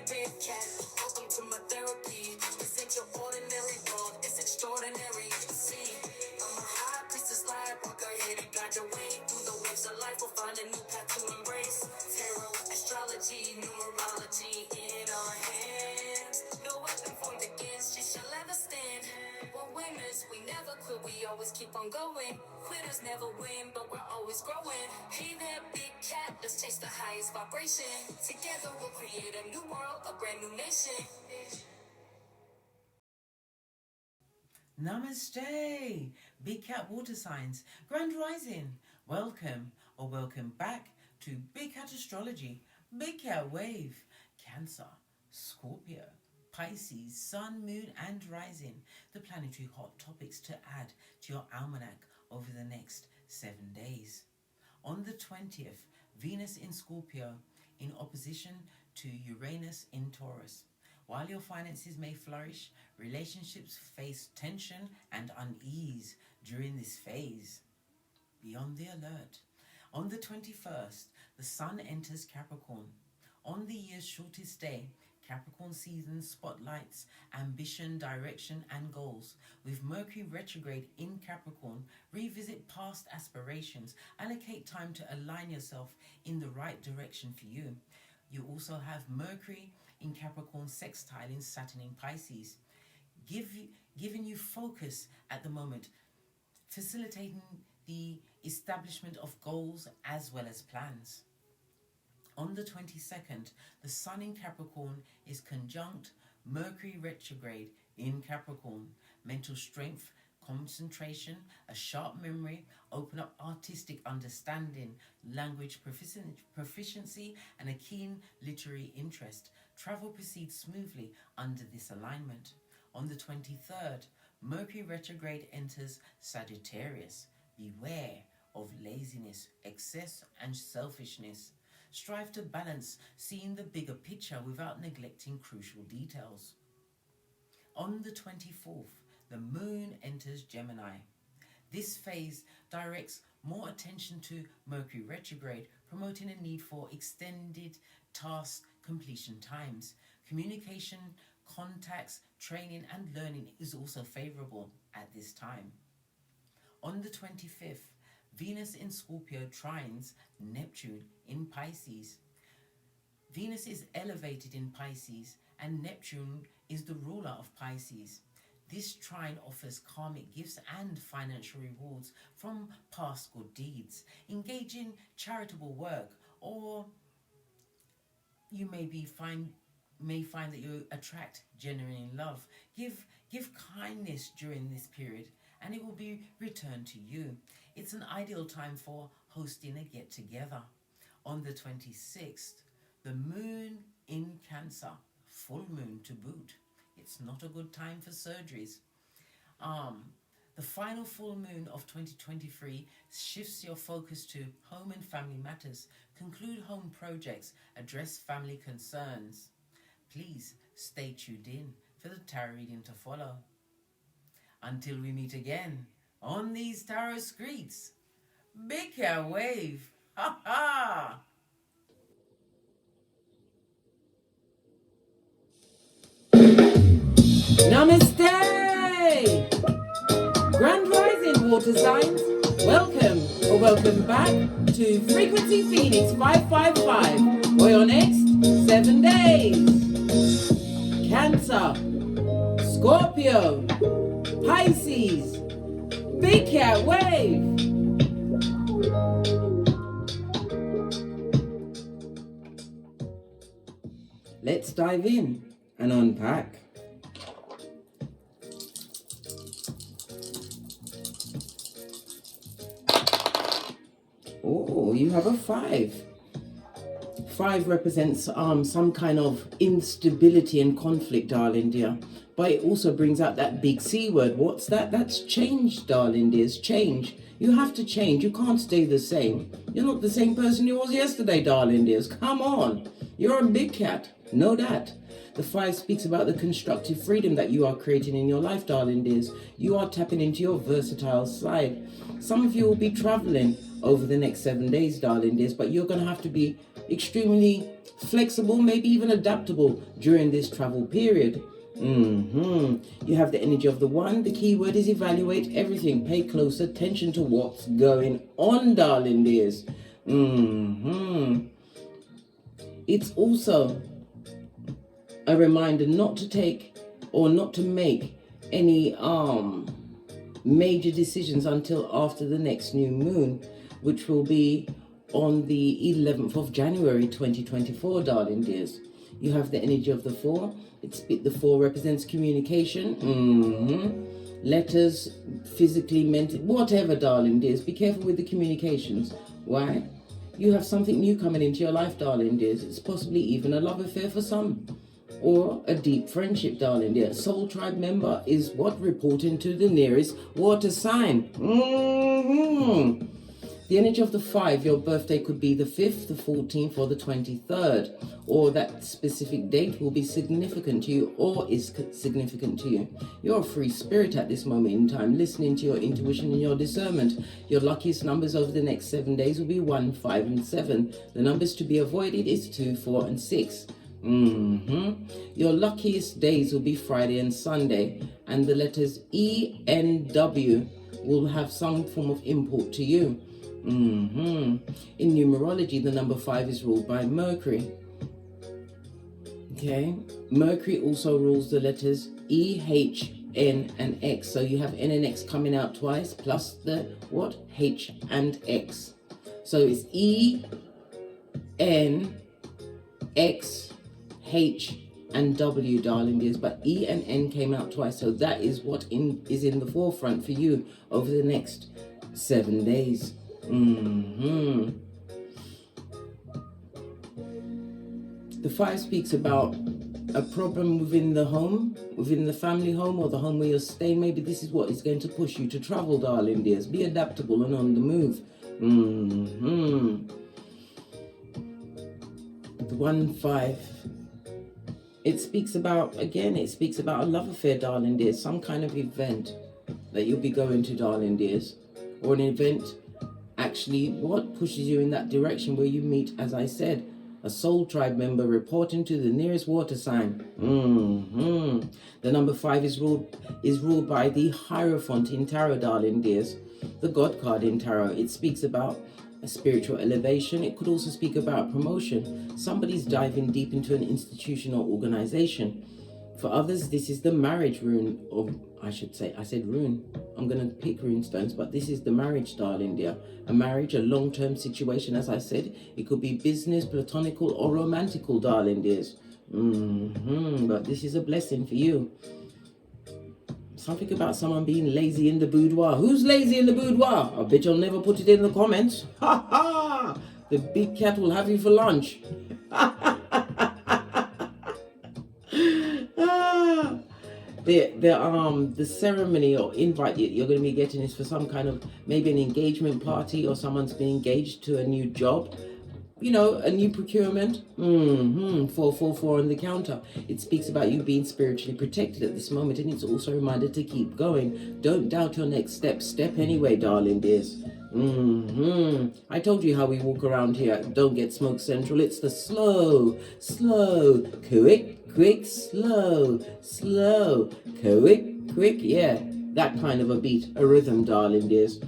big cat. Welcome to my therapy. This ain't your ordinary world, it's extraordinary. See, I'm a high priestess lightworker, here to guide your way through the waves of life. We'll find a new path to embrace. Tarot, astrology, numerology in our hands. No weapon formed against you shall ever stand. We're winners, we never quit, we always keep on going. Quitters never win, but we're always growing. Hey there, big cat, let's chase the highest vibration. Together we'll create a new world, a brand new nation. Namaste, Big Cat Water Signs, Grand Rising. Welcome or welcome back to Big Cat Astrology, Big Cat Wave, Cancer, Scorpio, Pisces, Sun, Moon and Rising, the planetary hot topics to add to your almanac over the next 7 days. On the 20th, Venus in Scorpio in opposition to Uranus in Taurus. While your finances may flourish, relationships face tension and unease during this phase. Be on the alert. On the 21st, the Sun enters Capricorn. On the year's shortest day, Capricorn season spotlights ambition, direction and goals. With Mercury retrograde in Capricorn, revisit past aspirations. Allocate time to align yourself in the right direction for you. You also have Mercury in Capricorn sextile in Saturn in Pisces, giving you focus at the moment, facilitating the establishment of goals as well as plans. On the 22nd, the Sun in Capricorn is conjunct Mercury retrograde in Capricorn. Mental strength, concentration, a sharp memory, open up artistic understanding, language proficiency, and a keen literary interest. Travel proceeds smoothly under this alignment. On the 23rd, Mercury retrograde enters Sagittarius. Beware of laziness, excess, and selfishness. Strive to balance seeing the bigger picture without neglecting crucial details. On the 24th, the Moon enters Gemini. This phase directs more attention to Mercury retrograde, promoting a need for extended task completion times. Communication, contacts, training and learning is also favorable at this time. On the 25th, Venus in Scorpio trines Neptune in Pisces. Venus is elevated in Pisces and Neptune is the ruler of Pisces. This trine offers karmic gifts and financial rewards from past good deeds. Engage in charitable work, or you may find that you attract genuine love. Give kindness during this period and it will be returned to you. It's an ideal time for hosting a get-together. On the 26th, the Moon in Cancer, full moon to boot. It's not a good time for surgeries. The final full moon of 2023 shifts your focus to home and family matters. Conclude home projects, address family concerns. Please stay tuned in for the tarot reading to follow. Until we meet again on these tarot streets, Big Cat Wave. Ha ha! Namaste! Grand Rising water signs, welcome or welcome back to Frequency Phoenix 555 for your next 7 days. Cancer, Scorpio, Pisces, Big Cat Wave. Let's dive in and unpack. Oh, you have a 5. 5 represents some kind of instability and conflict, darling dear. But it also brings out that big C word. What's that? That's change, darling dears. Change. You have to change. You can't stay the same. You're not the same person you was yesterday, darling dears. Come on. You're a big cat. Know that. The 5 speaks about the constructive freedom that you are creating in your life, darling dears. You are tapping into your versatile side. Some of you will be traveling over the next 7 days, darling dears. But you're going to have to be extremely flexible, maybe even adaptable during this travel period. You have the energy of the one. The key word is evaluate everything. Pay close attention to what's going on, darling dears. It's also a reminder not to take or not to make any major decisions until after the next new moon, which will be on the 11th of January 2024, darling dears. You have the energy of the 4. The 4 represents communication, letters, physically, mentally, whatever, darling dears. Be careful with the communications. Why? You have something new coming into your life, darling dears. It's possibly even a love affair for some, or a deep friendship, darling dear. Soul tribe member is what? Reporting to the nearest water sign. The energy of the 5, your birthday could be the 5th, the 14th, or the 23rd, or that specific date will be significant to you or is significant to you. You're a free spirit at this moment in time, listening to your intuition and your discernment. Your luckiest numbers over the next 7 days will be 1, 5, and 7. The numbers to be avoided is 2, 4, and 6. Your luckiest days will be Friday and Sunday, and the letters E and W will have some form of import to you. In numerology, the number 5 is ruled by Mercury. Okay, Mercury also rules the letters E, H, N, and X. So you have N and X coming out twice, plus the what? H and X. So it's E, N, X, H, and W, darling dears. But E and N came out twice, so that is what is in the forefront for you over the next 7 days. The 5 speaks about a problem within the home, within the family home, or the home where you're staying. Maybe this is what is going to push you to travel, darling dears. Be adaptable and on the move. The 1, 5. It speaks about, again, it speaks about a love affair, darling dears. Some kind of event that you'll be going to, darling dears. Or an event actually what pushes you in that direction where you meet, as I said, a soul tribe member reporting to the nearest water sign. The number 5 is ruled by the Hierophant in Tarot, darling dears. The God card in Tarot. It speaks about a spiritual elevation. It could also speak about promotion. Somebody's diving deep into an institution or organization. For others, this is the marriage rune, or I should say, I said rune. I'm going to pick rune stones, but this is the marriage, darling dear. A marriage, a long-term situation, as I said. It could be business, platonical, or romantical, darling dears. But this is a blessing for you. Something about someone being lazy in the boudoir. Who's lazy in the boudoir? I bet you'll never put it in the comments. Ha ha! The big cat will have you for lunch. The ceremony or invite you're going to be getting is for some kind of, maybe an engagement party, or someone's been engaged to a new job, you know, a new procurement. 444 on the counter. It speaks about you being spiritually protected at this moment, and it's also a reminder to keep going. Don't doubt your next step. Step anyway, darling dears. I told you how we walk around here. Don't get smoke central. It's the slow, quick, slow, quick. Yeah, that kind of a beat, a rhythm, darling dears.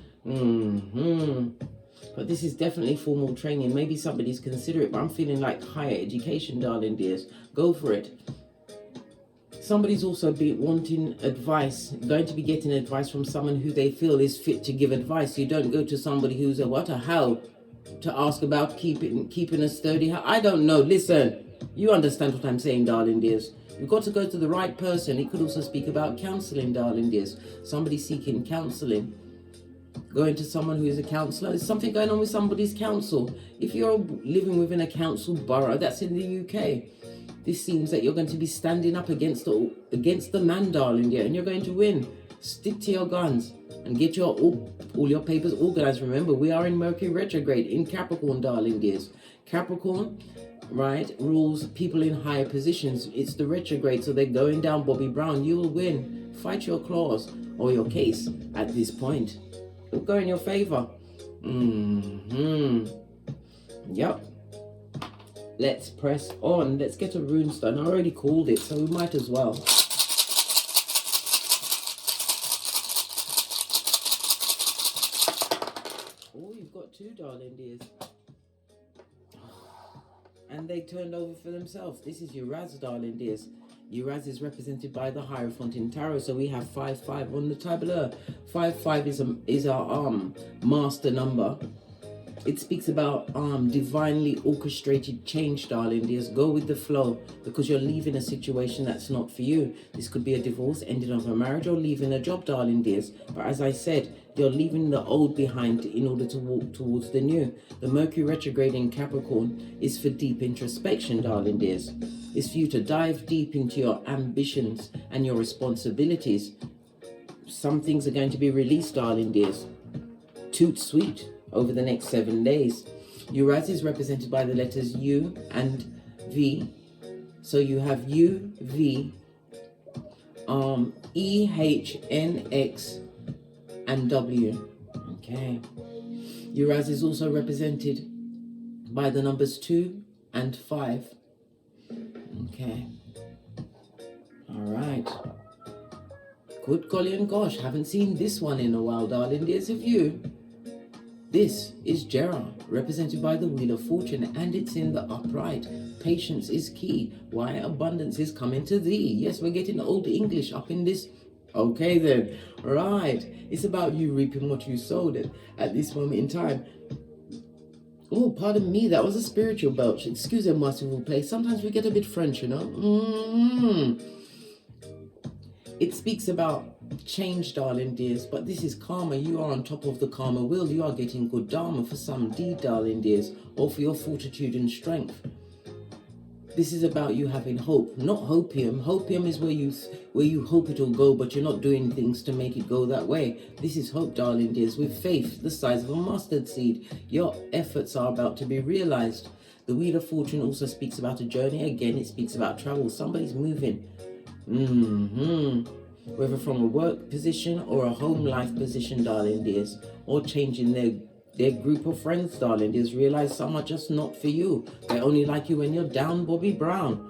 But this is definitely formal training. Maybe somebody's considerate, but I'm feeling like higher education, darling dears. Go for it. Somebody's also wanting advice, going to be getting advice from someone who they feel is fit to give advice. You don't go to somebody who's a how to ask about keeping a sturdy house. I don't know. Listen, you understand what I'm saying, darling dears. You've got to go to the right person. It could also speak about counseling, darling dears. Somebody seeking counseling. Going to someone who is a counsellor. There's something going on with somebody's council. If you're living within a council borough, that's in the UK. This seems that you're going to be standing up against the man, darling dear, and you're going to win. Stick to your guns and get all your papers organized. Remember, we are in Mercury retrograde in Capricorn, darling dears. Capricorn, right, rules people in higher positions. It's the retrograde, so they're going down Bobby Brown. You will win. Fight your clause or your case at this point. It'll go in your favor. Yep. Let's press on. Let's get a runestone. I already called it, so we might as well. Oh, you've got two, darling dears. And they turned over for themselves. This is Uraz, darling dears. Uraz is represented by the Hierophant in Tarot. So we have 5-5 on the tableau. 5-5 is our master number. It speaks about divinely orchestrated change, darling dears. Go with the flow, because you're leaving a situation that's not for you. This could be a divorce, ending of a marriage, or leaving a job, darling dears. But as I said, you're leaving the old behind in order to walk towards the new. The Mercury retrograde in Capricorn is for deep introspection, darling dears. It's for you to dive deep into your ambitions and your responsibilities. Some things are going to be released, darling dears. Toot sweet. Over the next 7 days. Uraz is represented by the letters U and V. So you have U, V, E, H, N, X, and W. Okay. Uraz is also represented by the numbers 2 and 5. Okay. All right. Good golly and gosh, haven't seen this one in a while, darling dears, have you? This is Jera, represented by the Wheel of Fortune, and it's in the upright. Patience is key. Why abundance is coming to thee. Yes, we're getting old English up in this. Okay then, right. It's about you reaping what you sowed at this moment in time. Oh, pardon me, that was a spiritual belch. Excuse me, merciful place. Sometimes we get a bit French, you know. It speaks about change, darling dears, but this is karma. You are on top of the karma wheel. You are getting good dharma for some deed, darling dears, or for your fortitude and strength. This is about you having hope, not hopium. Hopium is where you hope it'll go, but you're not doing things to make it go that way. This is hope, darling dears, with faith the size of a mustard seed. Your efforts are about to be realized. The Wheel of Fortune also speaks about a journey. Again, it speaks about travel. Somebody's moving. Whether from a work position or a home life position, darling dears, or changing their group of friends, darling dears. Realize some are just not for you. They only like you when you're down, Bobby Brown.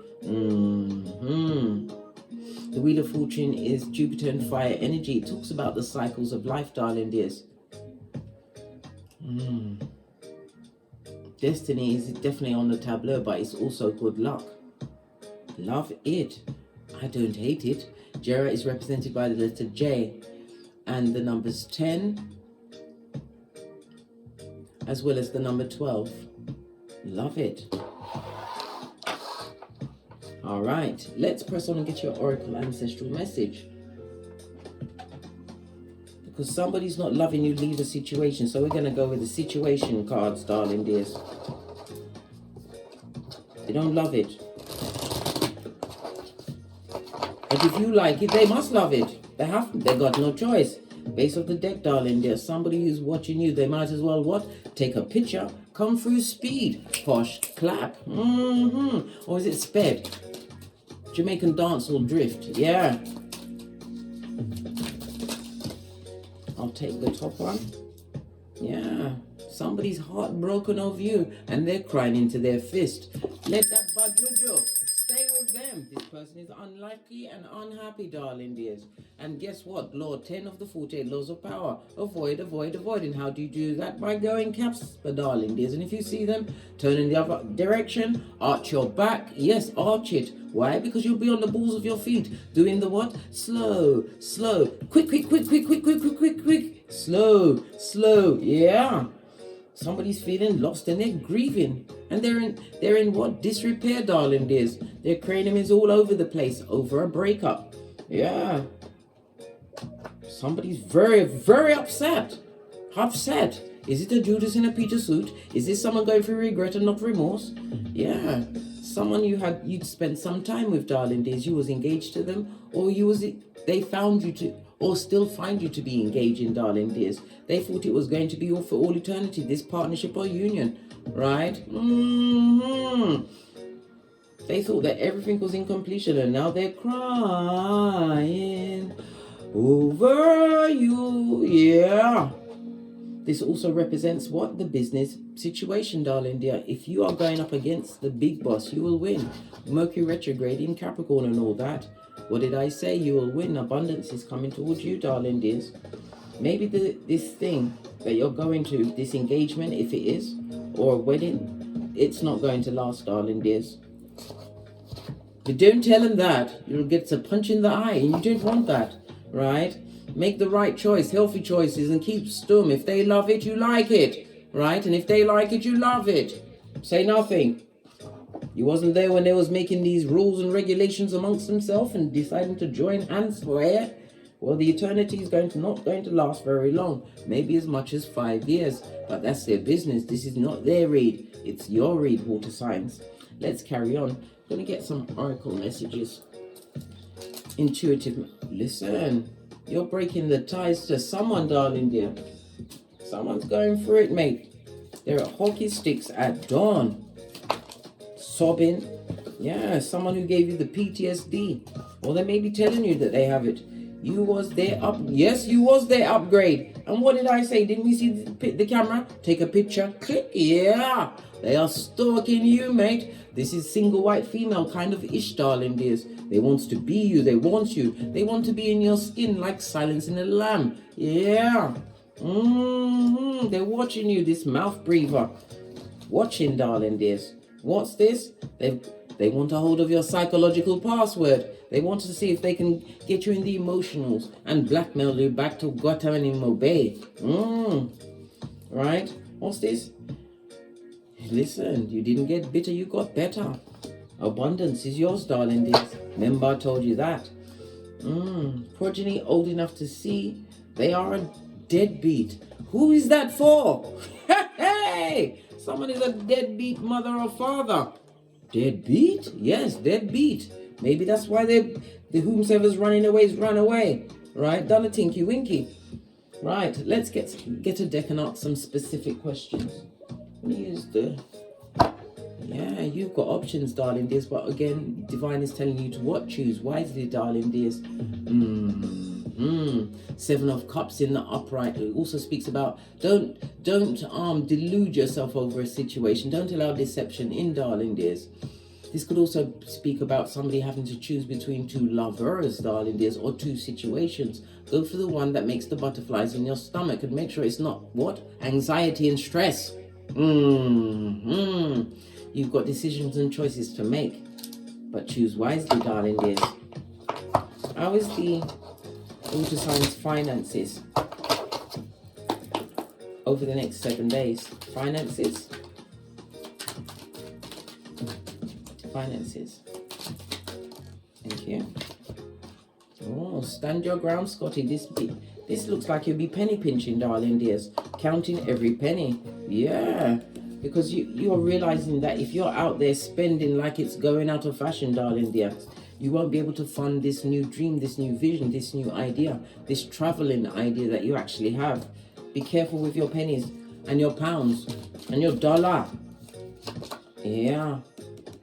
The Wheel of Fortune is Jupiter and fire energy. It talks about the cycles of life, darling dears. Destiny is definitely on the tableau, but it's also good luck. Love it. I don't hate it. Jera is represented by the letter J and the numbers 10, as well as the number 12. Love it. All right, let's press on and get your oracle ancestral message. Because somebody's not loving you, leave a situation. So we're going to go with the situation cards, darling dears. They don't love it. But if you like it, they must love it. They got no choice. Base of the deck, darling, there's somebody who's watching you. They might as well what? Take a picture, come through speed, posh, clap. Or is it sped? Jamaican dancehall drift, yeah. I'll take the top one. Yeah. Somebody's heartbroken over you and they're crying into their fist. Let that bad jojo stay with them. This person is unlucky and unhappy, darling dears. And guess what? Law 10 of the 48 laws of power. Avoid, avoid, avoid. And how do you do that? By going caps, darling dears. And if you see them, turn in the other direction, arch your back. Yes, arch it. Why? Because you'll be on the balls of your feet. Doing the what? Slow, slow. Quick, quick, quick, quick, quick, quick, quick, quick, quick. Slow, slow. Yeah. Somebody's feeling lost and they're grieving. And they're in what? Disrepair, darling dears. Their cranium is all over the place over a breakup. Yeah. Somebody's very, very upset. Upset. Is it a Judas in a Peter suit? Is this someone going through regret and not remorse? Yeah. Someone you'd spent some time with, darling dears. You was engaged to them, or they found you to, or still find you to be engaging, darling dears. They thought it was going to be all for all eternity, this partnership or union, right? They thought that everything was in completion, and now they're crying over you, yeah. This also represents what? The business situation, darling dear. If you are going up against the big boss, you will win. Mercury retrograde in Capricorn and all that. What did I say? You will win. Abundance is coming towards you, darling dears. Maybe this thing that you're going to, this engagement, if it is, or a wedding, it's not going to last, darling dears. But don't tell them that. You'll get a punch in the eye, and you don't want that, right? Make the right choice, healthy choices, and keep stum. If they love it, you like it, right? And if they like it, you love it. Say nothing. You wasn't there when they was making these rules and regulations amongst themselves and deciding to join hands for air. Well, the eternity is not going to last very long. Maybe as much as 5 years. But that's their business. This is not their read. It's your read, water signs. Let's carry on. I'm going to get some oracle messages. Intuitive. Listen. You're breaking the ties to someone, darling dear. Someone's going for it, mate. They're at hockey sticks at dawn. Sobbing. Yeah, someone who gave you the PTSD. Or they may be telling you that they have it. You was their Yes, you was their upgrade. And what did I say? Didn't we see the camera? Take a picture. Click. Yeah. They are stalking you, mate. This is single white female kind of ish, darling dears. They want to be you. They want you. They want to be in your skin like silencing a lamb. Yeah. They're watching you, this mouth breather. Watching, darling dears. What's this? They want a hold of your psychological password. They want to see if they can get you in the emotionals and blackmail you back to Guantanamo Bay. Right? What's this? Listen, you didn't get bitter, you got better. Abundance is yours, darling dears. Remember I told you that. Progeny old enough to see. They are a deadbeat. Who is that for? Hey! Someone is a deadbeat mother or father. Deadbeat? Yes, deadbeat. Maybe that's why the whomsoever's running away is run away. Right? Done a tinky winky. Right, let's get a deck and ask some specific questions. Use the... Yeah, you've got options, darling dears, but again, Divine is telling you to what? Choose wisely, darling dears. Seven of Cups in the upright. It also speaks about don't delude yourself over a situation. Don't allow deception in, darling dears. This could also speak about somebody having to choose between two lovers, darling dears, or two situations. Go for the one that makes the butterflies in your stomach and make sure it's not what? Anxiety and stress. You've got decisions and choices to make, but choose wisely, darling dears. How is the water signs finances over the next 7 days? Finances. Thank you. Oh, stand your ground, Scotty. This looks like you'll be penny pinching, darling dears. Counting every penny. Yeah. Because you are realizing that if you're out there spending like it's going out of fashion, darling dear, you won't be able to fund this new dream, this new vision, this new idea, this traveling idea that you actually have. Be careful with your pennies and your pounds and your dollar. Yeah.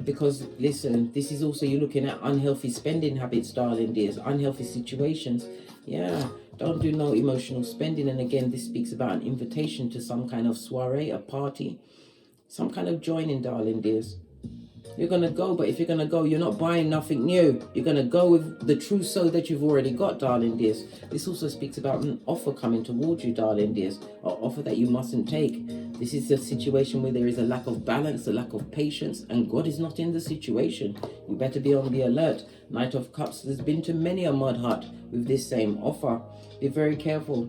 Because, listen, this is also you looking at unhealthy spending habits, darling dears, unhealthy situations. Yeah. Don't do no emotional spending. And again, this speaks about an invitation to some kind of soiree, a party. Some kind of joining, darling dears. You're going to go, but if you're going to go, you're not buying nothing new. You're going to go with the trousseau that you've already got, darling dears. This also speaks about an offer coming towards you, darling dears. An offer that you mustn't take. This is a situation where there is a lack of balance, a lack of patience, and God is not in the situation. You better be on the alert. Knight of Cups has been to many a mud hut with this same offer. Be very careful.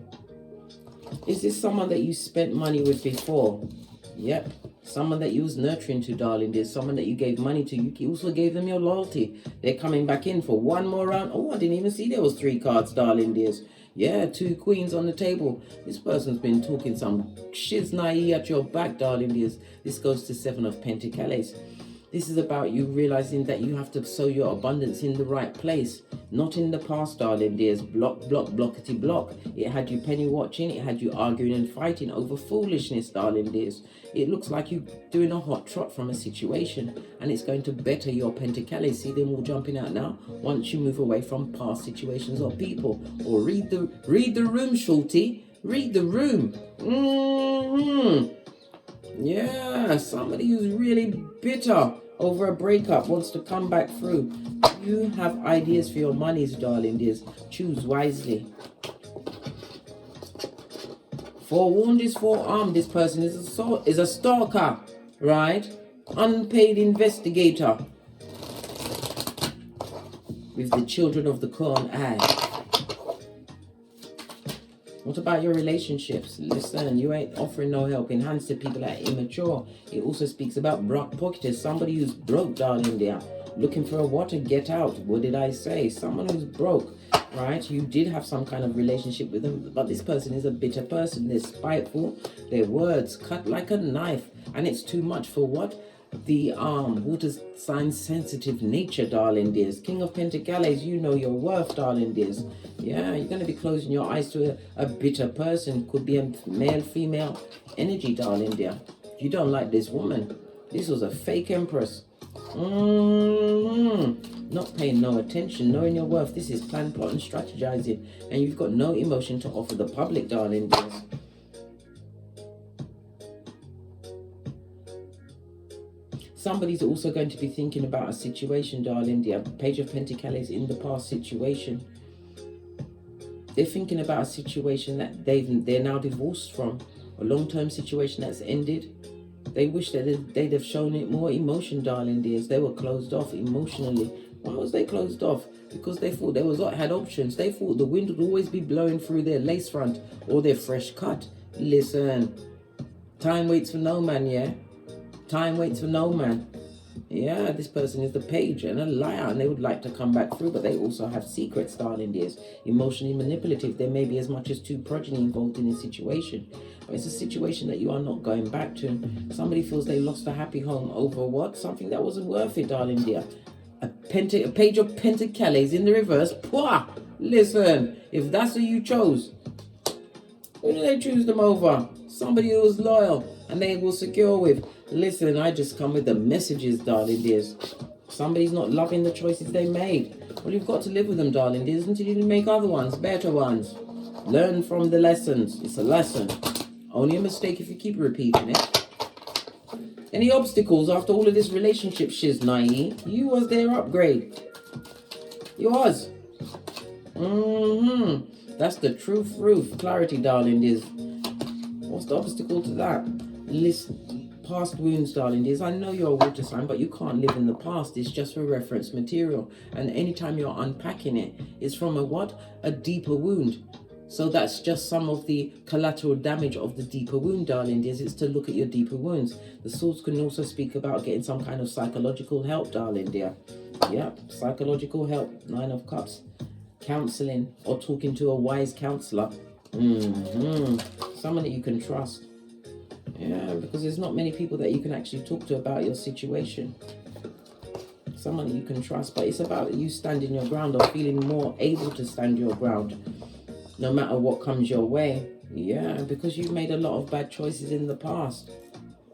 Is this someone that you spent money with before? Yep. Someone that you was nurturing to, darling dear. Someone that you gave money to. You also gave them your loyalty. They're coming back in for one more round. Oh, I didn't even see there was 3 cards, darling dears. Yeah, 2 queens on the table. This person's been talking some shiznai at your back, darling dears. This goes to 7 of Pentacles. This is about you realizing that you have to sow your abundance in the right place, not in the past, darling dears. Blockety block. It had you penny watching. It had you arguing and fighting over foolishness, darling dears. It looks like you're doing a hot trot from a situation, and it's going to better your Pentacles. See them all jumping out now. Once you move away from past situations or people, or read the room, shorty. Read the room. Yeah, somebody who's really bitter over a breakup wants to come back through. You have ideas for your monies, darling dears. Choose wisely. Forewarned is forearmed. This person is a stalker, right? Unpaid investigator. With the children of the corn eye. What about your relationships? Listen, you ain't offering no help. Enhance to people that are immature. It also speaks about pocketers. Somebody who's broke, darling, there. Looking for a what to get out. What did I say? Someone who's broke, right? You did have some kind of relationship with them, but this person is a bitter person. They're spiteful. Their words cut like a knife. And it's too much for what? The water sign sensitive nature, darling dears. King of Pentacles, you know your worth, darling dears. Yeah, you're going to be closing your eyes to a bitter person. Could be a male, female energy, darling dear. You don't like this woman. This was a fake empress. Not paying no attention, knowing your worth. This is plan, plot, and strategizing. And you've got no emotion to offer the public, darling dears. Somebody's also going to be thinking about a situation, darling dear. Page of Pentacles in the past situation. They're thinking about a situation that they're now divorced from. A long-term situation that's ended. They wish that they'd have shown it more emotion, darling dears. They were closed off emotionally. Why was they closed off? Because they thought had options. They thought the wind would always be blowing through their lace front or their fresh cut. Listen, time waits for no man, yeah? Time waits for no man. Yeah, this person is the page and a liar, and they would like to come back through, but they also have secrets, darling dears. Emotionally manipulative. There may be as much as 2 progeny involved in this situation, but it's a situation that you are not going back to. Somebody feels they lost a happy home over what? Something that wasn't worth it, darling dear. A page of Pentacles in the reverse. Pwah! Listen, if that's who you chose, who do they choose them over? Somebody who was loyal and they will secure with. Listen, I just come with the messages, darling dears. Somebody's not loving the choices they made. Well, you've got to live with them, darling dears, until you make other ones, better ones. Learn from the lessons. It's a lesson. Only a mistake if you keep repeating it. Any obstacles after all of this relationship shiznai? You was their upgrade. You was. That's the truth, roof. Clarity, darling dears. What's the obstacle to that? Listen. Past wounds, darling dears. I know you're a water sign, but you can't live in the past. It's just for reference material. And anytime you're unpacking it, it's from a what? A deeper wound. So that's just some of the collateral damage of the deeper wound, darling dears. It's to look at your deeper wounds. The swords can also speak about getting some kind of psychological help, darling dear. Yep, psychological help. 9 of Cups. Counseling or talking to a wise counselor. Someone that you can trust. Yeah, because there's not many people that you can actually talk to about your situation. Someone that you can trust, but it's about you standing your ground or feeling more able to stand your ground no matter what comes your way. Yeah, because you've made a lot of bad choices in the past,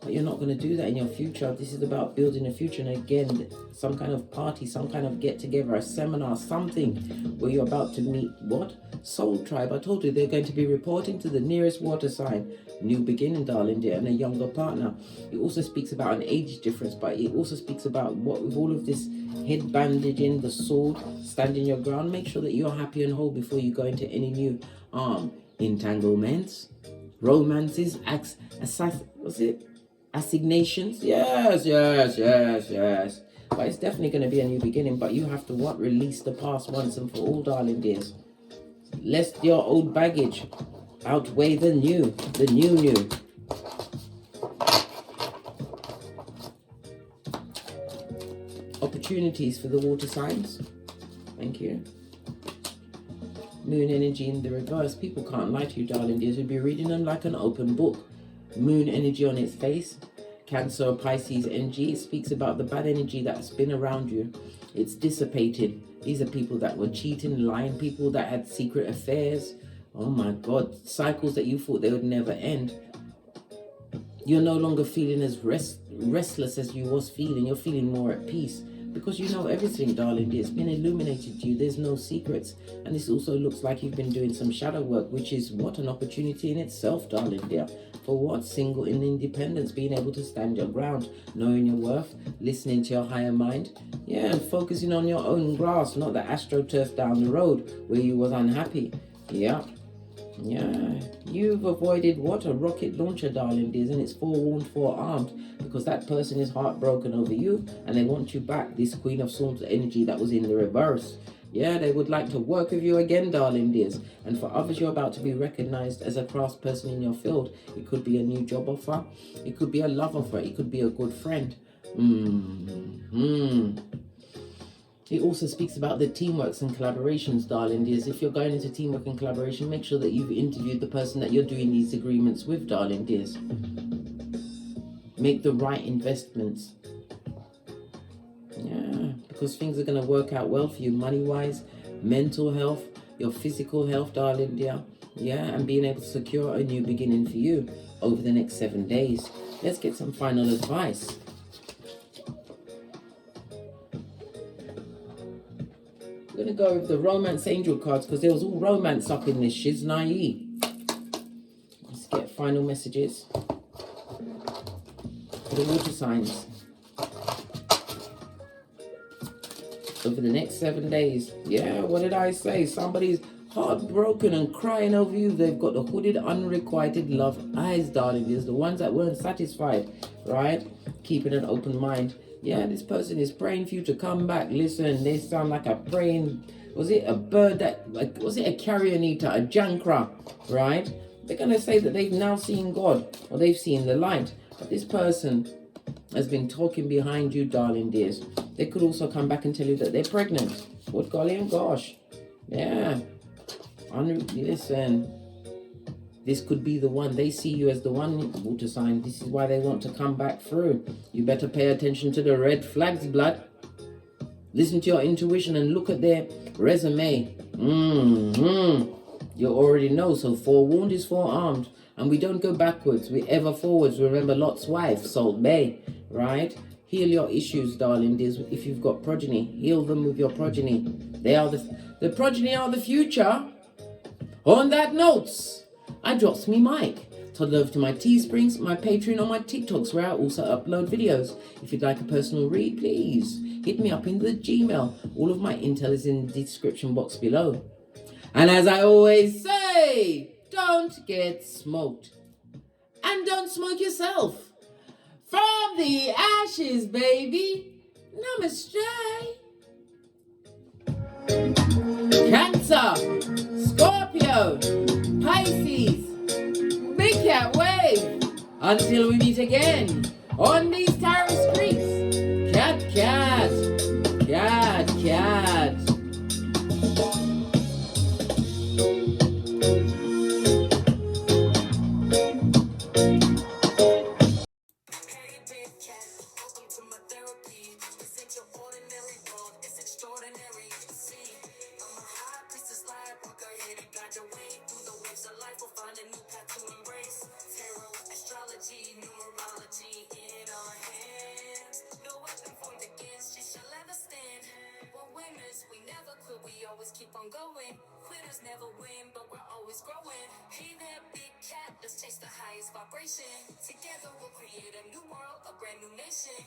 but you're not going to do that in your future. This is about building a future, and again, some kind of party, some kind of get together, a seminar, something where you're about to meet what? Soul tribe. I told you they're going to be reporting to the nearest water sign. New beginning, darling dear, and a younger partner. It also speaks about an age difference, but it also speaks about what, with all of this head bandaging, the sword, standing your ground, make sure that you're happy and whole before you go into any new entanglements, romances, assignations. Yes. But it's definitely going to be a new beginning, but you have to what? Release the past once and for all, darling dears. Lest your old baggage outweigh the new. Opportunities for the water signs. Thank you. Moon energy in the reverse. People can't lie to you, darling dears. You'll be reading them like an open book. Moon energy on its face. Cancer, Pisces energy. It speaks about the bad energy that's been around you. It's dissipated. These are people that were cheating, lying, people that had secret affairs. Oh my God, cycles that you thought they would never end. You're no longer feeling as restless as you was feeling. You're feeling more at peace because you know everything, darling dear. It's been illuminated to you. There's no secrets. And this also looks like you've been doing some shadow work, which is what an opportunity in itself, darling dear. For what? Single in independence, being able to stand your ground, knowing your worth, listening to your higher mind. Yeah, and focusing on your own grass, not the astroturf down the road where you was unhappy. Yeah. Yeah, you've avoided what? A rocket launcher, darling dears, and it's forewarned, forearmed, because that person is heartbroken over you and they want you back. This Queen of Swords energy that was in the reverse. Yeah, they would like to work with you again, darling dears. And for others, you're about to be recognized as a craftsperson in your field. It could be a new job offer. It could be a love offer. It could be a good friend. It also speaks about the teamworks and collaborations, darling dears. If you're going into teamwork and collaboration, make sure that you've interviewed the person that you're doing these agreements with, darling dears. Make the right investments. Yeah, because things are going to work out well for you money-wise, mental health, your physical health, darling dear. Yeah, and being able to secure a new beginning for you over the next 7 days. Let's get some final advice. We're going to go with the romance angel cards because there was all romance up in this shiznai. Let's get final messages for the water signs over the next 7 days. Yeah, what did I say? Somebody's heartbroken and crying over you. They've got the hooded, unrequited love eyes, darling. There's the ones that weren't satisfied, right? Keeping an open mind. Yeah, this person is praying for you to come back. Listen, they sound like a praying, was it a bird that, like, was it a carrion eater, a jankra, right? They're going to say that they've now seen God or they've seen the light. But this person has been talking behind you, darling dears. They could also come back and tell you that they're pregnant. What golly and gosh. Yeah. Listen. This could be the one. They see you as the one, water sign. This is why they want to come back through. You better pay attention to the red flags, blood. Listen to your intuition and look at their resume. You already know. So forewarned is forearmed. And we don't go backwards. We ever forwards. Remember Lot's wife, Salt Bay, right? Heal your issues, darling dears. If you've got progeny, heal them with your progeny. They are the progeny are the future. On that note, I drops me mic. Toddle over to my Teesprings, my Patreon, or my TikToks where I also upload videos. If you'd like a personal read, please hit me up in the Gmail. All of my intel is in the description box below. And as I always say, don't get smoked. And don't smoke yourself. From the ashes, baby. Namaste. Cancer, Scorpio, Pisces, Big Cat Wave. Until we meet again on these tarot streets. Cat, cat, cat, cat. Hey, big cat, welcome to my therapy. This ain't your ordinary world, it's extraordinary. See, I'm a high priestess lightworker, here to guide your way through the waves of life. We'll find a new path to embrace. Tarot, astrology, numerology in our hands. No weapon formed against you shall ever stand. We're winners, we never quit, we always keep on going. Quitters never win, but we're always growing. Hey there, big cat, let's chase the highest vibration. Together we'll create a new world, a brand new nation.